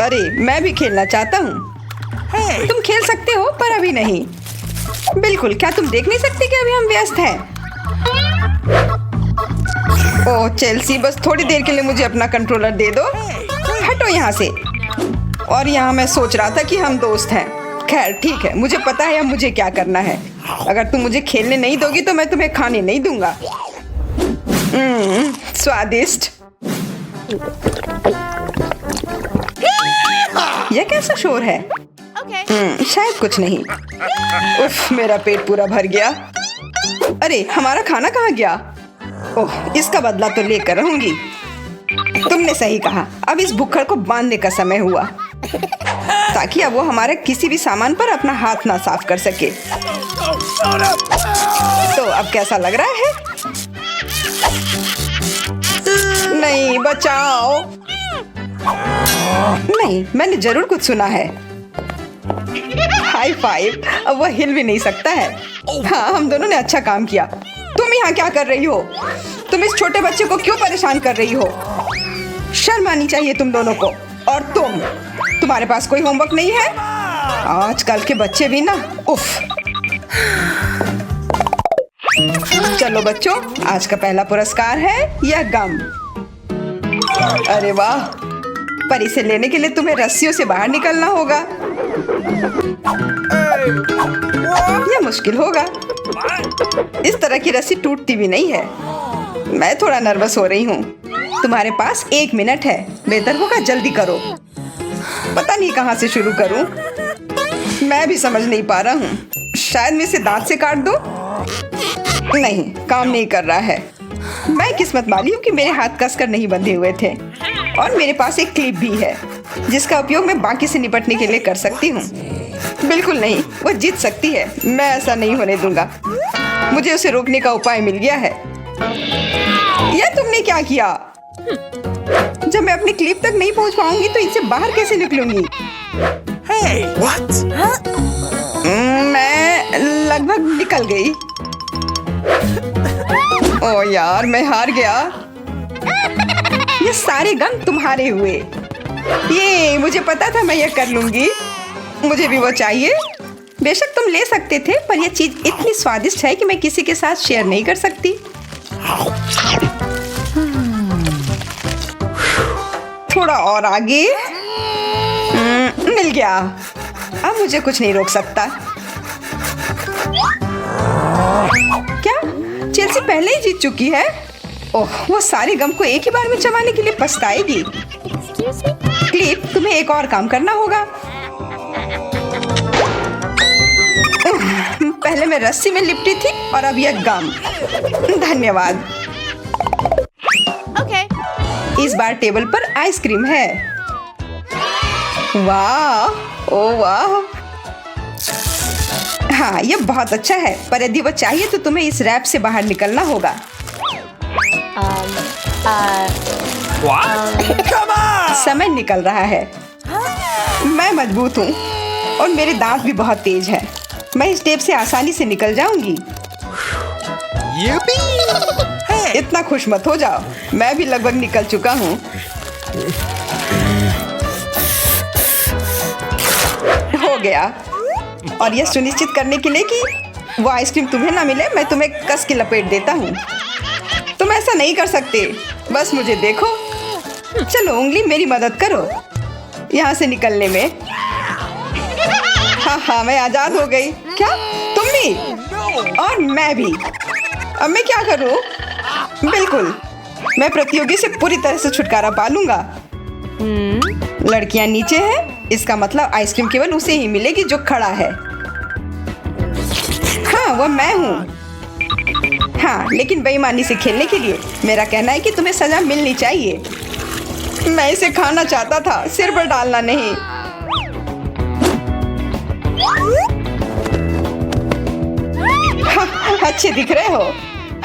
अरे मैं भी खेलना चाहता हूँ। तुम खेल सकते हो पर अभी नहीं। बिल्कुल, क्या तुम देख नहीं सकते कि अभी हम व्यस्त हैं? ओह चेल्सी, बस थोड़ी देर के लिए मुझे अपना कंट्रोलर दे दो। हटो यहाँ से। और यहाँ मैं सोच रहा था कि हम दोस्त हैं। खैर ठीक है, मुझे पता है अब मुझे क्या करना है। अगर तुम मुझे खेलने नहीं दोगी तो मैं तुम्हें खाने नहीं दूंगा। स्वादिष्ट। यह कैसा शोर है? शायद कुछ नहीं। उफ, मेरा पेट पूरा भर गया। अरे हमारा खाना कहाँ गया? ओह, इसका बदला तो लेकर रहूंगी। तुमने सही कहा, अब इस भुक्खड़ को बांधने का समय हुआ, ताकि अब वो हमारे किसी भी सामान पर अपना हाथ ना साफ कर सके। तो अब कैसा लग रहा है? नहीं, बचाओ। नहीं, मैंने जरूर कुछ सुना है। High five. अब वह हिल भी नहीं सकता है। हाँ, हम दोनों ने अच्छा काम किया। तुम यहाँ क्या कर रही हो? तुम इस छोटे बच्चे को क्यों परेशान कर रही हो? शर्म आनी चाहिए तुम दोनों को। और तुम्हारे पास कोई होमवर्क नहीं है? आजकल के बच्चे भी ना, उफ। चलो बच्चों, आज का पहला पुरस्कार है यह गम। अरे वाह, पर इसे लेने के लिए तुम्हें रस्सियों से बाहर निकलना होगा। यह मुश्किल होगा। इस तरह की रस्सी टूटती भी नहीं है। मैं थोड़ा नर्वस हो रही हूँ। तुम्हारे पास 1 मिनट है। बेहतर होगा जल्दी करो। पता नहीं कहाँ से शुरू करूँ। मैं भी समझ नहीं पा रहा हूँ। शायद मैं इसे दांत से काट दूँ। नहीं, काम नहीं कर रहा है। मैं किस्मत वाली हूँ कि मेरे हाथ कसकर नहीं बंधे हुए थे। और मेरे पास एक क्लिप भी है, जिसका उपयोग मैं बाकी से निपटने के लिए कर सकती हूँ। बिल्कुल नहीं, वो जीत सकती है। मैं ऐसा नहीं होने दूंगा। मुझे उसे रोकने का उपाय मिल गया है। यह तुमने क्या किया? जब मैं अपनी क्लिप तक नहीं पहुँच पाऊंगी तो इनसे बाहर कैसे निकलूंगी? Hey, what? मैं लगभग निकल गई। ओ यार, मैं हार गया। ये सारे गम तुम्हारे हुए। ये मुझे पता था मैं ये कर लूंगी। मुझे भी वो चाहिए। बेशक तुम ले सकते थे, पर यह चीज इतनी स्वादिष्ट है कि मैं किसी के साथ शेयर नहीं कर सकती। थोड़ा और आगे। मिल गया। अब मुझे कुछ नहीं रोक सकता। क्या चेल्सी पहले ही जीत चुकी है? ओह, वो सारे गम को एक ही बार में चबाने के लिए पछताएगी। क्लिप, तुम्हें एक और काम करना होगा। पहले मैं रस्सी में लिपटी थी और अब यह गम। धन्यवाद। Okay. इस बार टेबल पर आइसक्रीम है। वाह, ओ वाह। हाँ, यह बहुत अच्छा है, पर यदि वो चाहिए तो तुम्हें इस रैप से बाहर निकलना होगा। What? Come on! समय निकल रहा है। मैं मजबूत हूँ और मेरे दांत भी बहुत तेज हैं। मैं इस टेप से आसानी से निकल जाऊंगी। Yippee! इतना खुश मत हो जाओ। मैं भी लगभग निकल चुका हूँ। हो गया। और यह सुनिश्चित करने के लिए कि वो आइसक्रीम तुम्हें ना मिले, मैं तुम्हें कस के लपेट देता हूँ। तुम ऐसा नहीं कर सकते। बस मुझे देखो। चलो उंगली, मेरी मदद करो यहाँ से निकलने में। हाँ, मैं आजाद हो गई। क्या तुम भी? और मैं भी। अब मैं क्या करूँ? बिल्कुल, मैं प्रतियोगी से पूरी तरह से छुटकारा पा लूंगा। लड़कियां नीचे हैं, इसका मतलब आइसक्रीम केवल उसे ही मिलेगी जो खड़ा है। हाँ, वो मैं हूँ। हाँ, लेकिन बेईमानी से खेलने के लिए मेरा कहना है कि तुम्हें सजा मिलनी चाहिए। मैं इसे खाना चाहता था, सिर पर डालना नहीं। हाँ, अच्छे दिख रहे हो।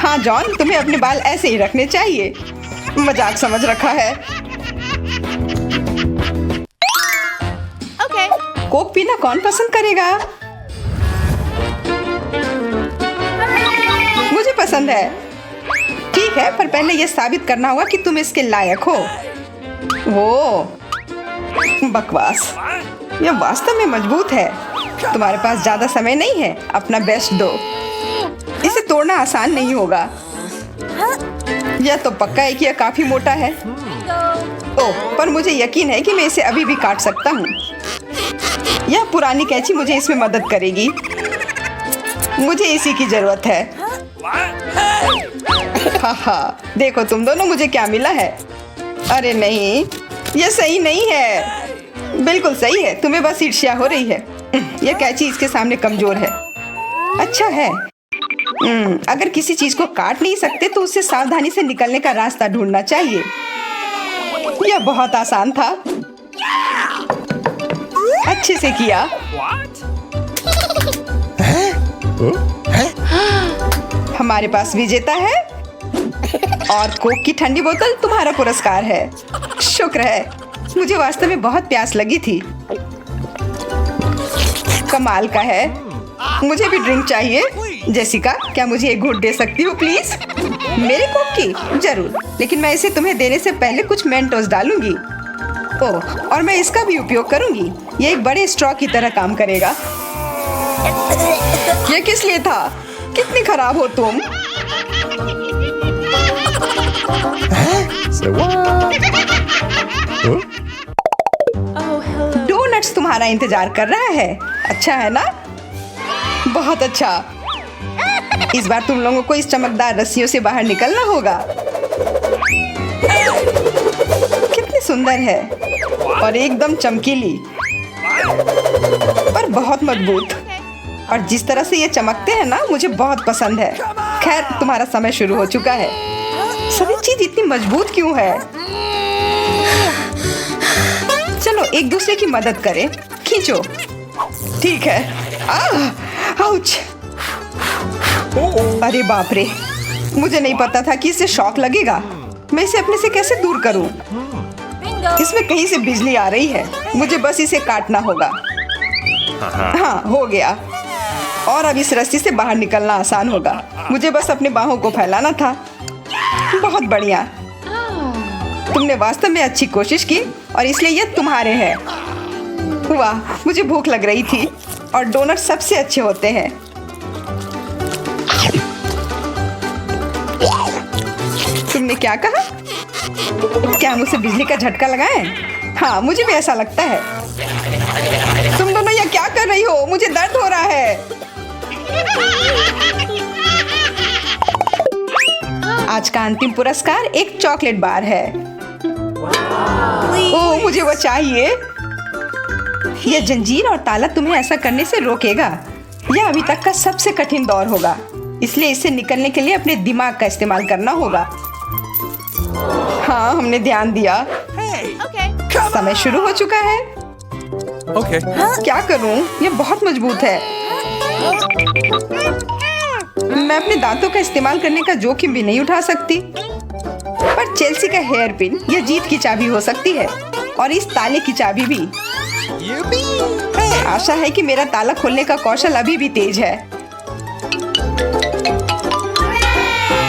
हाँ जॉन, तुम्हें अपने बाल ऐसे ही रखने चाहिए। मजाक समझ रखा है। Okay. कोक पीना कौन पसंद करेगा? मुझे पसंद है। ठीक है, पर पहले यह साबित करना होगा कि तुम इसके लायक हो। वो बकवास, यह वास्तव में मजबूत है। तुम्हारे पास ज्यादा समय नहीं है, अपना बेस्ट दो। इसे तोड़ना आसान नहीं होगा। यह तो पक्का है कि यह काफी मोटा है। ओह, पर मुझे यकीन है कि मैं इसे अभी भी काट सकता हूँ। यह पुरानी कैंची मुझे इसमें मदद करेगी। मुझे इसी की जरूरत है। हाँ, देखो तुम दोनों, मुझे क्या मिला है। अरे नहीं, यह सही नहीं है। बिल्कुल सही है, तुम्हें बस ईर्ष्या हो रही है। यह कैंची इसके सामने कमजोर है। अच्छा है। अगर किसी चीज को काट नहीं सकते तो उससे सावधानी से निकलने का रास्ता ढूंढना चाहिए। यह बहुत आसान था। अच्छे से किया। हमारे पास विजेता है और कोक की ठंडी बोतल तुम्हारा पुरस्कार है। शुक्र है, मुझे वास्तव में बहुत प्यास लगी थी। कमाल का है। मुझे भी ड्रिंक चाहिए। जेसिका, क्या मुझे एक घूंट दे सकती हो प्लीज? मेरे कोक की? जरूर, लेकिन मैं इसे तुम्हें देने से पहले कुछ मेंटोस डालूंगी। ओह, और मैं इसका भी उपयोग करूंगी। ये एक बड़े स्ट्रॉ की तरह काम करेगा। ये किस लिए था? कितनी खराब हो तुम। डोनट्स तुम्हारा इंतजार कर रहा है। अच्छा है ना? बहुत अच्छा। इस बार तुम लोगों को इस चमकदार रस्सियों से बाहर निकलना होगा। कितनी सुंदर है और एकदम चमकीली, पर बहुत मजबूत। और जिस तरह से ये चमकते हैं ना, मुझे बहुत पसंद है। खैर, तुम्हारा समय शुरू हो चुका है। सभी चीज इतनी मजबूत क्यों है? चलो एक दूसरे की मदद करें। खींचो। ठीक है। आउच! अरे बाप रे, मुझे नहीं पता था कि इसे शॉक लगेगा। मैं इसे अपने से कैसे दूर करूं? इसमें कहीं से बिजली आ रही है। मुझे बस इसे काटना होगा। हाँ, हो गया। और अब इस रस्सी से बाहर निकलना आसान होगा। मुझे बस अपने बाहों को फैलाना था। बहुत बढ़िया। तुमने वास्तव में अच्छी कोशिश की और इसलिए ये तुम्हारे हैं। वाह, मुझे भूख लग रही थी और डोनट सबसे अच्छे होते हैं। तुमने क्या कहा? क्या हम उसे बिजली का झटका लगाएं? हाँ, मुझे भी ऐसा लगता है। तुम दोनों ये क्या कर रही हो? मुझे दर्द हो रहा है। आज का अंतिम पुरस्कार एक चॉकलेट बार है। ओह, मुझे वो चाहिए। यह जंजीर और ताला तुम्हें ऐसा करने से रोकेगा। यह अभी तक का सबसे कठिन दौर होगा, इसलिए इससे निकलने के लिए अपने दिमाग का इस्तेमाल करना होगा। हाँ, हमने ध्यान दिया। समय शुरू हो चुका है। क्या करूं? यह बहुत मजबूत है। मैं अपने दांतों का इस्तेमाल करने का जोखिम भी नहीं उठा सकती। पर चेल्सी का हेयर पिन यह जीत की चाबी हो सकती है, और इस ताले की चाबी भी। आशा है कि मेरा ताला खोलने का कौशल अभी भी तेज है।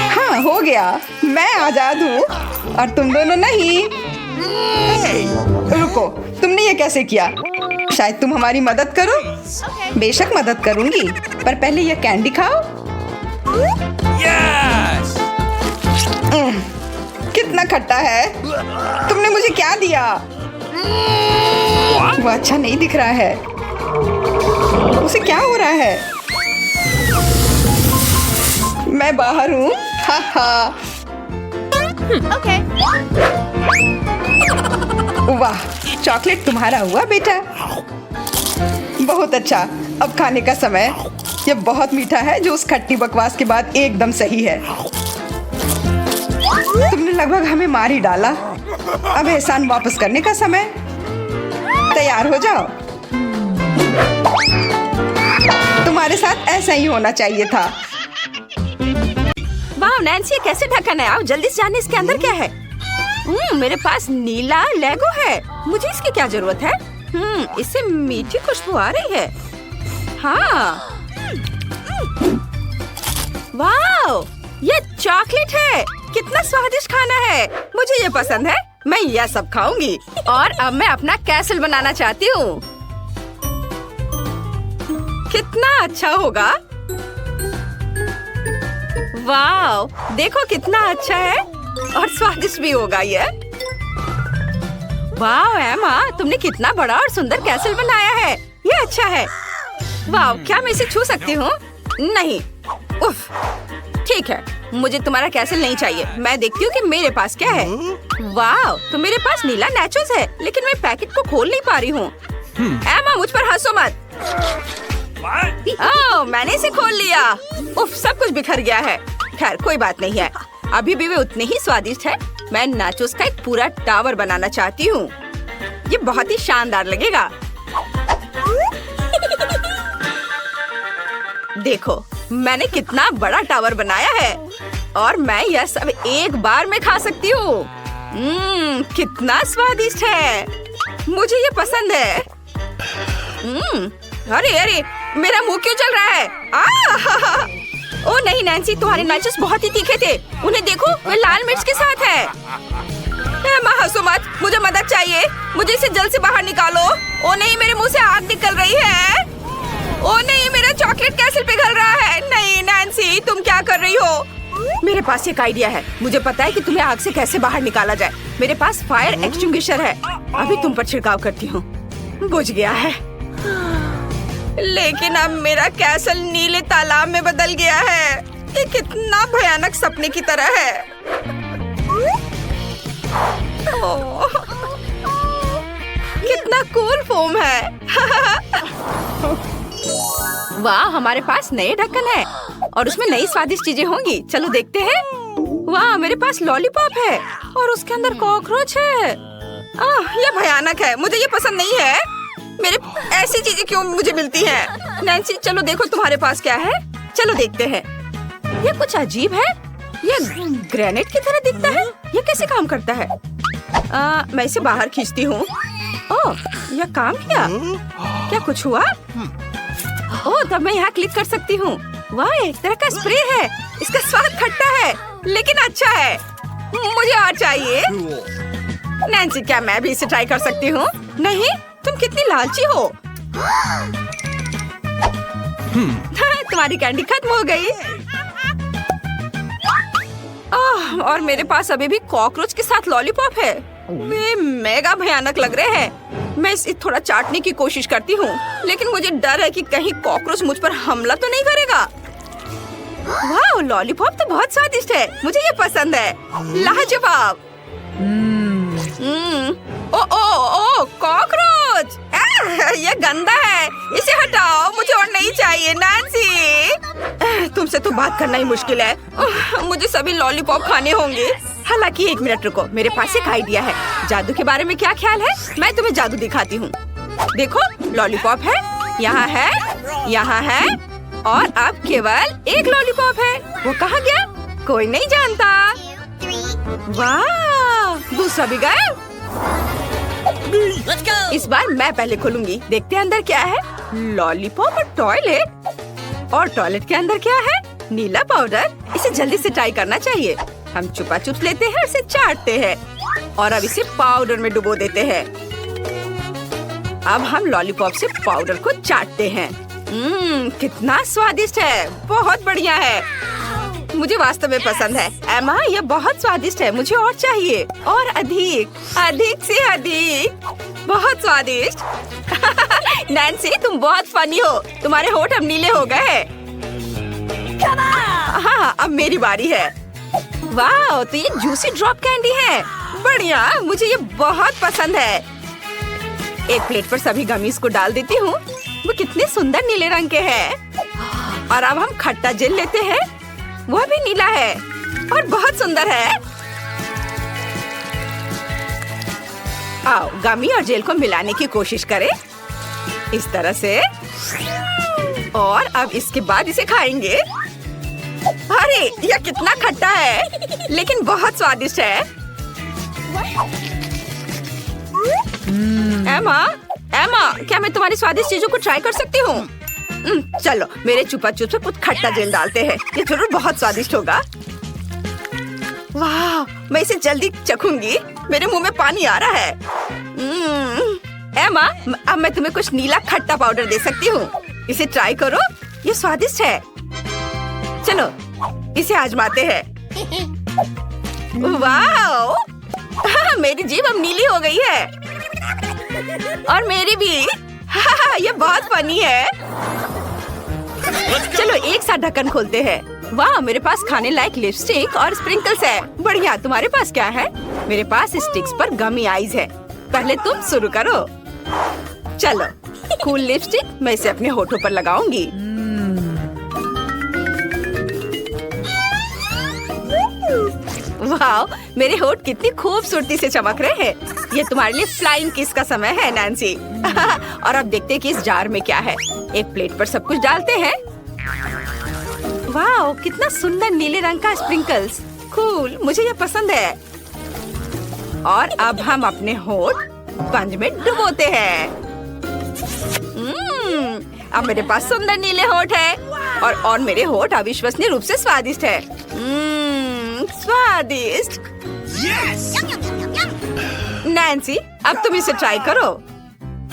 हाँ, हो गया। मैं आजाद हूँ और तुम दोनों नहीं। रुको, तुमने ये कैसे किया? शायद तुम हमारी मदद करो। बेशक मदद करूंगी, पर पहले ये कैंडी खाओ। Yes! कितना खट्टा है। तुमने मुझे क्या दिया? वो अच्छा नहीं दिख रहा है। उसे क्या हो रहा है? मैं बाहर हूँ। वाह, चॉकलेट तुम्हारा हुआ बेटा। बहुत अच्छा। अब खाने का समय। यह बहुत मीठा है, जो उस खट्टी बकवास के बाद एकदम सही है। तुमने लगभग हमें मार ही डाला। अब एहसान वापस करने का समय। तैयार हो जाओ। तुम्हारे साथ ऐसा ही होना चाहिए था। वाह नैन्सी, कैसे ढक्कन है? आओ जल्दी से जाने इसके अंदर क्या है। मेरे पास नीला लेगो है। मुझे इसकी क्या जरूरत है? इससे मीठी खुशबू आ रही है। हाँ, वाह, ये चॉकलेट है। कितना स्वादिष्ट खाना है। मुझे ये पसंद है। मैं यह सब खाऊंगी। और अब मैं अपना कैसल बनाना चाहती हूँ। कितना अच्छा होगा। वाह, देखो कितना अच्छा है और स्वादिष्ट भी होगा ये। वाह एमा, तुमने कितना बड़ा और सुंदर कैसल बनाया है। ये अच्छा है। वाह, क्या मैं इसे छू सकती हूँ? नहीं। उफ, ठीक है, मुझे तुम्हारा कैसल नहीं चाहिए। मैं देखती हूँ कि मेरे पास क्या है। वाह, तो मेरे पास नीला नाचोस है, लेकिन मैं पैकेट को खोल नहीं पा रही हूँ। एमा, मुझ पर हंसो मत। ओह, मैंने इसे खोल लिया। उफ, सब कुछ बिखर गया है। खैर, कोई बात नहीं है। अभी भी वे उतने ही स्वादिष्ट है। मैं नाचोस का एक पूरा टावर बनाना चाहती हूँ। ये बहुत ही शानदार लगेगा। देखो, मैंने कितना बड़ा टावर बनाया है और मैं यह सब एक बार में खा सकती हूँ। कितना स्वादिष्ट है। मुझे ये पसंद है। अरे अरे, मेरा मुंह क्यों जल रहा है? ओ नहीं नैन्सी, तुम्हारे नाचोस बहुत ही तीखे थे। उन्हें देखो, वे लाल मिर्च के साथ है। एमा, हंसो मत, मुझे मदद चाहिए। मुझे इसे जल्द से बाहर निकालो। ओ नहीं, मेरे मुंह से आग निकल रही है। ओ नहीं, मेरा चॉकलेट कैसल पिघल रहा है। नहीं नैन्सी, तुम क्या कर रही हो? मेरे पास एक आइडिया है। मुझे पता है कि तुम्हें आग से कैसे बाहर निकाला जाए। मेरे पास फायर एक्सटिंग्विशर है। अभी तुम पर छिड़काव करती हूँ। बुझ गया है। लेकिन अब मेरा कैसल नीले तालाब में बदल गया है। ये कितना भयानक सपने की तरह है। ओह, कितना कूल फोम है। वाह, हमारे पास नए ढक्कन है और उसमें नई स्वादिष्ट चीजें होंगी। चलो देखते हैं। वाह, मेरे पास लॉलीपॉप है और उसके अंदर कॉकरोच है। ये भयानक है। मुझे ये पसंद नहीं है। मेरे ऐसी चीजें क्यों मुझे मिलती हैं? नैन्सी, चलो देखो तुम्हारे पास क्या है। चलो देखते हैं। ये कुछ अजीब है। ये ग्रेनाइट की तरह दिखता है। ये कैसे काम करता है? मैं इसे बाहर खींचती हूँ। ओह, यह काम किया। क्या कुछ हुआ? ओह, तब मैं यहाँ क्लिक कर सकती हूँ। वाह, एक तरह का स्प्रे है। इसका स्वाद खट्टा है, लेकिन अच्छा है। मुझे और चाहिए। नैन्सी, क्या मैं भी इसे ट्राई कर सकती हूँ? नहीं, तुम कितनी लालची हो। तुम्हारी कैंडी खत्म हो गई। और मेरे पास अभी भी कॉकरोच के साथ लॉलीपॉप है। वे मेगा भयानक लग रहे हैं। मैं इसे थोड़ा चाटने की कोशिश करती हूँ, लेकिन मुझे डर है कि कहीं कॉकरोच मुझ पर हमला तो नहीं करेगा। वाह, लॉलीपॉप तो बहुत स्वादिष्ट है। मुझे ये पसंद है। लाजवाब। ओ, कॉकरोच। ये गंदा है। इसे हटाओ। मुझे और नहीं चाहिए। नैन्सी, तुमसे तो बात करना ही मुश्किल है। मुझे सभी लॉलीपॉप खाने होंगे। हालांकि 1 मिनट रुको, मेरे पास एक आइडिया है। जादू के बारे में क्या ख्याल है? मैं तुम्हें जादू दिखाती हूँ। देखो, लॉलीपॉप है, यहाँ है, यहाँ है और अब केवल एक लॉलीपॉप है। वो कहाँ गया? कोई नहीं जानता। वाह, दूसरा भी गायब। इस बार मैं पहले खोलूंगी। देखते हैं अंदर क्या है। लॉलीपॉप और टॉयलेट। और टॉयलेट के अंदर क्या है? नीला पाउडर। इसे जल्दी से ट्राई करना चाहिए। हम चुपा चुप लेते हैं, इसे चाटते हैं और अब इसे पाउडर में डुबो देते हैं। अब हम लॉलीपॉप से पाउडर को चाटते हैं। कितना स्वादिष्ट है। बहुत बढ़िया है। मुझे वास्तव में पसंद है। एमा, यह बहुत स्वादिष्ट है। मुझे और चाहिए, और अधिक, अधिक से अधिक। बहुत स्वादिष्ट। नैन्सी, तुम बहुत फनी हो। तुम्हारे होठ अब नीले हो गए हैं। हाँ, अब मेरी बारी है। वाह, तो ये जूसी ड्रॉप कैंडी है। बढ़िया, मुझे ये बहुत पसंद है। एक प्लेट पर सभी गमीज को डाल देती हूँ। वो कितने सुंदर नीले रंग के हैं। और अब हम खट्टा जेल लेते हैं। वह भी नीला है और बहुत सुंदर है। आओ, गमी और जेल को मिलाने की कोशिश करें। इस तरह से। और अब इसके बाद इसे खाएंगे। अरे, यह कितना खट्टा है, लेकिन बहुत स्वादिष्ट है। एमा, क्या मैं तुम्हारी स्वादिष्ट चीजों को ट्राई कर सकती हूँ? चलो, मेरे चुपा चुप से कुछ खट्टा जेल डालते हैं। ये जरूर बहुत स्वादिष्ट होगा। वाह, मैं इसे जल्दी चखूंगी। मेरे मुंह में पानी आ रहा है। एमा, अब मैं तुम्हें कुछ नीला खट्टा पाउडर दे सकती हूँ। इसे ट्राई करो, ये स्वादिष्ट है। चलो इसे आजमाते हैं। वाओ! मेरी जीभ अब नीली हो गई है। और मेरी भी। ये बहुत फनी है। चलो एक साथ ढक्कन खोलते हैं। वाह, मेरे पास खाने लायक लिपस्टिक और स्प्रिंकल्स है। बढ़िया, तुम्हारे पास क्या है? मेरे पास स्टिक्स पर गमी आइज है। पहले तुम शुरू करो। चलो, कूल लिपस्टिक, मैं इसे अपने होठों पर लगाऊंगी। वाह, मेरे होठ कितनी खूबसूरती से चमक रहे हैं। ये तुम्हारे लिए फ्लाइंग किस का समय है, नैन्सी। और अब देखते हैं कि इस जार में क्या है। एक प्लेट पर सब कुछ डालते हैं। वाह, कितना सुंदर नीले रंग का स्प्रिंकल्स। कूल, मुझे ये पसंद है। और अब हम अपने होठ स्पंज में डुबोते हैं। अब मेरे पास सुंदर नीले होठ है। और मेरे होठ अविश्वसनीय रूप से स्वादिष्ट है। स्वादिष्ट। नैन्सी, अब तुम इसे ट्राई करो।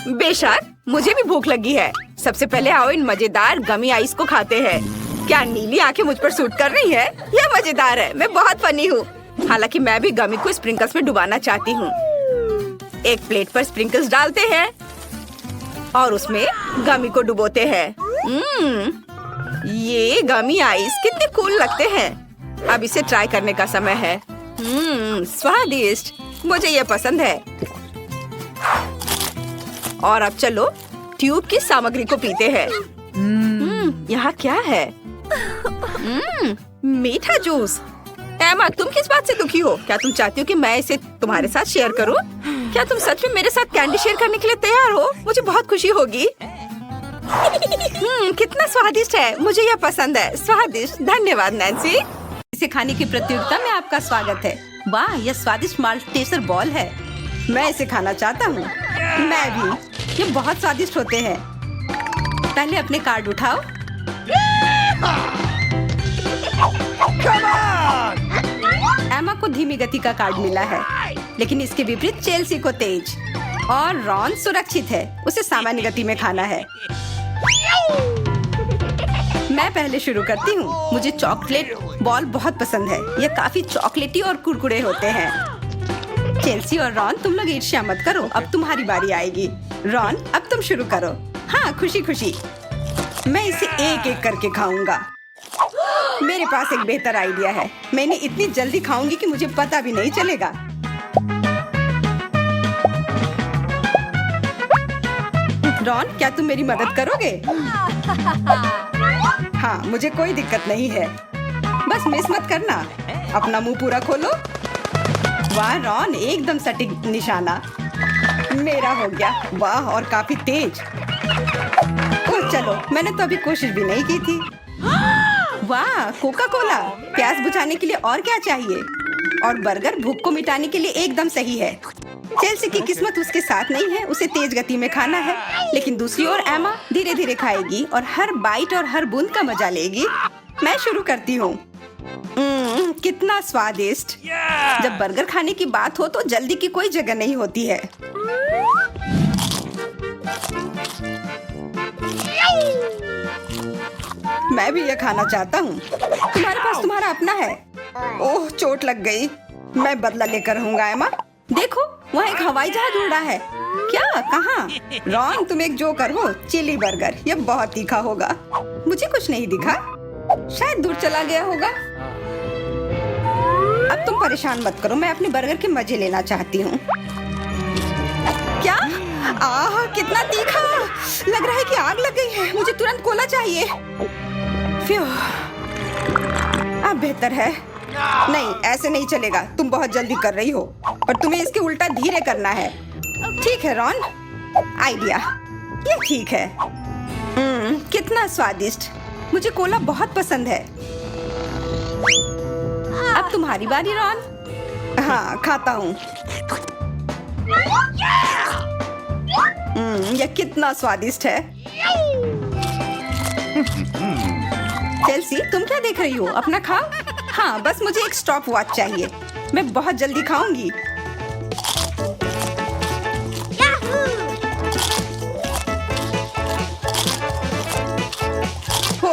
बेशक, मुझे भी भूख लगी है। सबसे पहले आओ इन मजेदार गमी आइस को खाते हैं। क्या नीली आंखें मुझ पर सूट कर रही है? यह मजेदार है। मैं बहुत फनी हूँ। हालांकि मैं भी गमी को स्प्रिंकल्स में डुबाना चाहती हूँ। एक प्लेट पर स्प्रिंकल्स डालते हैं और उसमें गमी को डुबोते हैं। ये गमी आइस कितने कूल लगते हैं। अब इसे ट्राई करने का समय है। स्वादिष्ट, मुझे ये पसंद है। और अब चलो ट्यूब की सामग्री को पीते हैं। यहाँ क्या है? मीठा जूस। एमा, तुम किस बात से दुखी हो? क्या तुम चाहती हो कि मैं इसे तुम्हारे साथ शेयर करूं? क्या तुम सच में मेरे साथ कैंडी शेयर करने के लिए तैयार हो? मुझे बहुत खुशी होगी। कितना स्वादिष्ट है। मुझे यह पसंद है। स्वादिष्ट। धन्यवाद नैन्सी। इसे खाने की प्रतियोगिता में आपका स्वागत है। वाह, यह स्वादिष्ट माल्टेसर बॉल है। मैं इसे खाना चाहता हूँ। मैं भी। ये बहुत स्वादिष्ट होते हैं। पहले अपने कार्ड उठाओ। एमा को धीमी गति का कार्ड मिला है, लेकिन इसके विपरीत चेल्सी को तेज। और रॉन सुरक्षित है। उसे सामान्य गति में खाना है। मैं पहले शुरू करती हूँ। मुझे चॉकलेट बॉल बहुत पसंद है। ये काफी चॉकलेटी और कुरकुरे होते हैं। चेल्सी और रॉन, तुम लोग ईर्ष्या मत करो। अब तुम्हारी बारी आएगी। रॉन, अब तुम शुरू करो। हाँ, खुशी खुशी। मैं इसे एक एक करके खाऊंगा। मेरे पास एक बेहतर आइडिया है। मैं इन्हें इतनी जल्दी खाऊंगी कि मुझे पता भी नहीं चलेगा। रॉन, क्या तुम मेरी मदद करोगे? हाँ, मुझे कोई दिक्कत नहीं है। बस मिस मत करना। अपना मुंह पूरा खोलो। वाह रॉन, एकदम सटीक निशाना। मेरा हो गया। वाह, और काफी तेज। ओह चलो, मैंने तो अभी कोशिश भी नहीं की थी। वाह, कोका कोला। प्यास बुझाने के लिए और क्या चाहिए? और बर्गर भूख को मिटाने के लिए एकदम सही है। चेल्सी की किस्मत उसके साथ नहीं है। उसे तेज गति में खाना है। लेकिन दूसरी ओर एमा धीरे धीरे खाएगी और हर बाइट और हर बूंद का मजा लेगी। मैं शुरू करती हूँ। कितना स्वादिष्ट। जब बर्गर खाने की बात हो तो जल्दी की कोई जगह नहीं होती है। मैं भी ये खाना चाहता हूँ। तुम्हारे पास तुम्हारा अपना है। ओह, चोट लग गई। मैं बदला लेकर रहूंगा। एमा, देखो वहाँ एक हवाई जहाज उड़ रहा है। क्या? कहाँ? रॉन, तुम एक जोकर हो। चिली बर्गर, ये बहुत तीखा होगा। मुझे कुछ नहीं दिखा। शायद दूर चला गया होगा। अब तुम परेशान मत करो। मैं अपने बर्गर के मजे लेना चाहती हूँ। क्या? आह, कितना तीखा। लग रहा है कि आग लग गई है। मुझे तुरंत कोला चाहिए। अब बेहतर है। नहीं, ऐसे नहीं चलेगा। तुम बहुत जल्दी कर रही हो और तुम्हें इसके उल्टा धीरे करना है। ठीक है रॉन, आइडिया ये ठीक है। कितना स्वादिष्ट। मुझे कोला बहुत पसंद है। अब तुम्हारी बारी रॉन। हाँ, खाता हूँ। यह कितना स्वादिष्ट है। चेल्सी, तुम क्या देख रही हो? अपना खाओ। हाँ, बस मुझे एक स्टॉप वॉच चाहिए। मैं बहुत जल्दी खाऊंगी।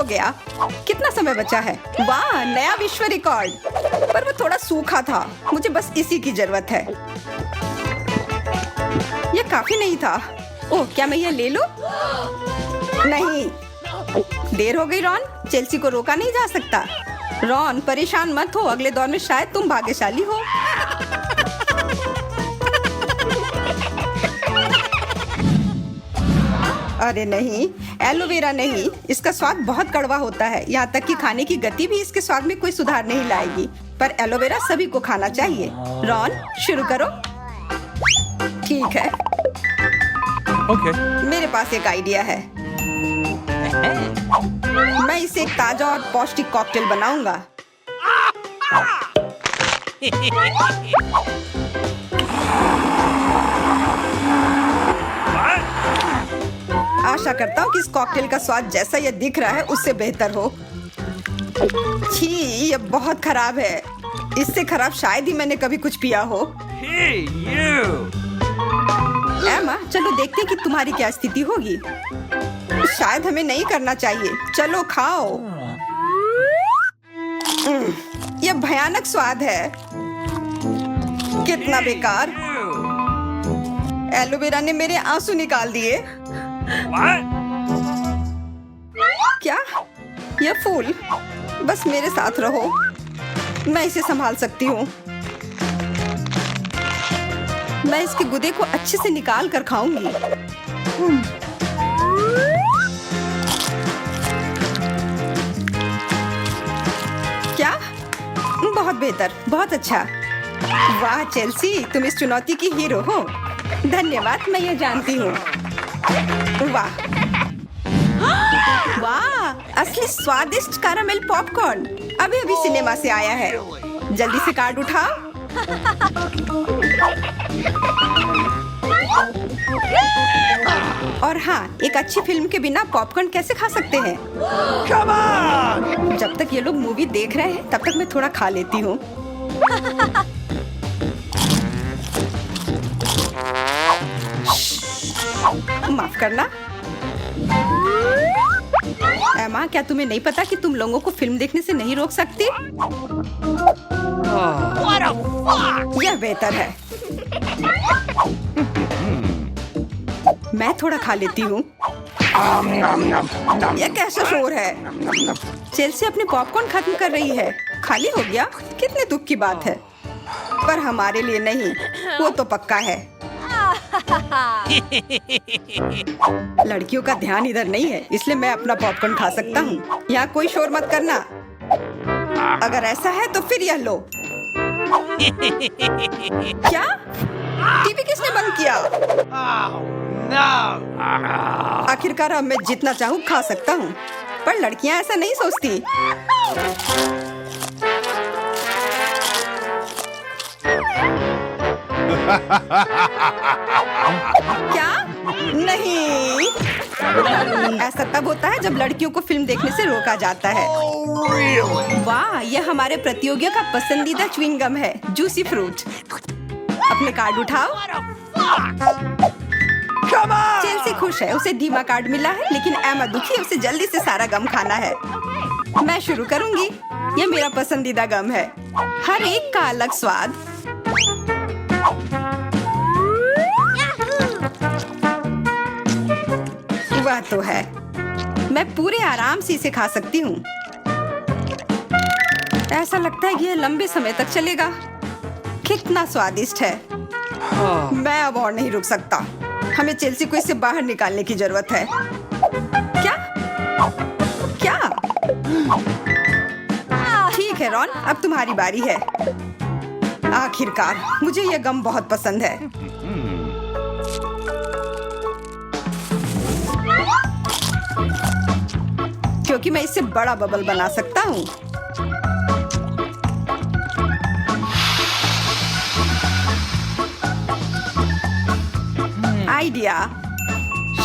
गया। कितना समय बचा है? वाह, नया विश्व रिकॉर्ड। पर वो थोड़ा सूखा था, मुझे बस इसी की जरूरत है। ये काफी नहीं था। ओह, क्या मैं ये ले लूं? नहीं, देर हो गई रॉन। चेल्सी को रोका नहीं जा सकता। रॉन, परेशान मत हो, अगले दौर में शायद तुम भाग्यशाली हो। अरे नहीं, एलोवेरा नहीं, इसका स्वाद बहुत कड़वा होता है। यहाँ तक कि खाने की गति भी इसके स्वाद में कोई सुधार नहीं लाएगी। पर एलोवेरा सभी को खाना चाहिए। रॉन, शुरू करो। ठीक है, Okay. मेरे पास एक आइडिया है। मैं इसे एक ताजा और पौष्टिक कॉकटेल बनाऊंगा। आशा करता हूँ कि इस कॉकटेल का स्वाद जैसा ये दिख रहा है उससे बेहतर हो। छी, ये बहुत खराब है। इससे खराब शायद ही मैंने कभी कुछ पिया हो। Hey, you! एमा, चलो देखते हैं कि तुम्हारी क्या स्थिति होगी। शायद हमें नहीं करना चाहिए। चलो खाओ। यह भयानक स्वाद है। कितना बेकार। एलोवेरा ने मेरे आंसू निकाल दिए। What? क्या? यह फूल? बस मेरे साथ रहो, मैं इसे संभाल सकती हूँ। मैं इसके गुदे को अच्छे से निकाल कर खाऊंगी। क्या? बहुत बेहतर, बहुत अच्छा। वाह चेल्सी, तुम इस चुनौती की हीरो हो। धन्यवाद, मैं ये जानती हूँ। वाह वाह, असली स्वादिष्ट कैरामेल पॉपकॉर्न अभी अभी सिनेमा से आया है। जल्दी से कार्ड उठाओ। और हाँ, एक अच्छी फिल्म के बिना पॉपकॉर्न कैसे खा सकते हैं? Come on! जब तक ये लोग मूवी देख रहे हैं तब तक मैं थोड़ा खा लेती हूँ। माफ करना। एमा, क्या तुम्हें नहीं पता कि तुम लोगों को फिल्म देखने से नहीं रोक सकती? यह बेहतर है। मैं थोड़ा खा लेती हूँ। यह कैसा शोर है? चेल्सी अपने पॉपकॉर्न खत्म कर रही है। खाली हो गया? कितने दुख की बात है। पर हमारे लिए नहीं, वो तो पक्का है। लड़कियों का ध्यान इधर नहीं है, इसलिए मैं अपना पॉपकॉर्न खा सकता हूँ। यहाँ कोई शोर मत करना। अगर ऐसा है तो फिर यह लो। क्या? टीवी किसने बंद किया? आखिरकार अब मैं जितना चाहूँ खा सकता हूँ, पर लड़कियाँ ऐसा नहीं सोचती। क्या? नहीं, ऐसा तब होता है जब लड़कियों को फिल्म देखने से रोका जाता है। वाह, यह हमारे प्रतियोगियों का पसंदीदा च्युइंगम है, जूसी फ्रूट। अपने कार्ड उठाओ। चेल्सी खुश है, उसे धीमा कार्ड मिला है, लेकिन एमा दुखी है, उसे जल्दी से सारा गम खाना है। मैं शुरू करूंगी। यह मेरा पसंदीदा गम है, हर एक का अलग स्वाद। वह तो है, मैं पूरे आराम से इसे खा सकती हूँ। ऐसा लगता है कि यह लंबे समय तक चलेगा। कितना स्वादिष्ट है। मैं अब और नहीं रुक सकता। हमें चेल्सी को इससे बाहर निकालने की जरूरत है। क्या? क्या? ठीक है रॉन, अब तुम्हारी बारी है। आखिरकार, मुझे यह गम बहुत पसंद है। क्योंकि मैं इससे बड़ा बबल बना सकता हूँ। आइडिया,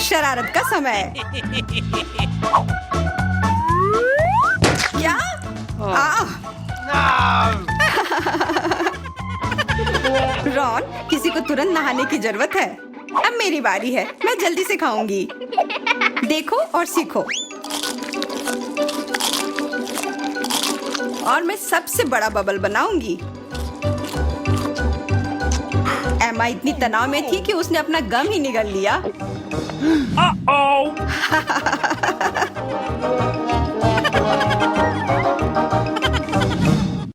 शरारत का समय। क्या? रॉन, किसी को तुरंत नहाने की जरूरत है। अब मेरी बारी है, मैं जल्दी से खाऊंगी। देखो और सीखो। और मैं सबसे बड़ा बबल बनाऊंगी। एमा इतनी तनाव में थी कि उसने अपना गम ही निगल लिया। Uh-oh!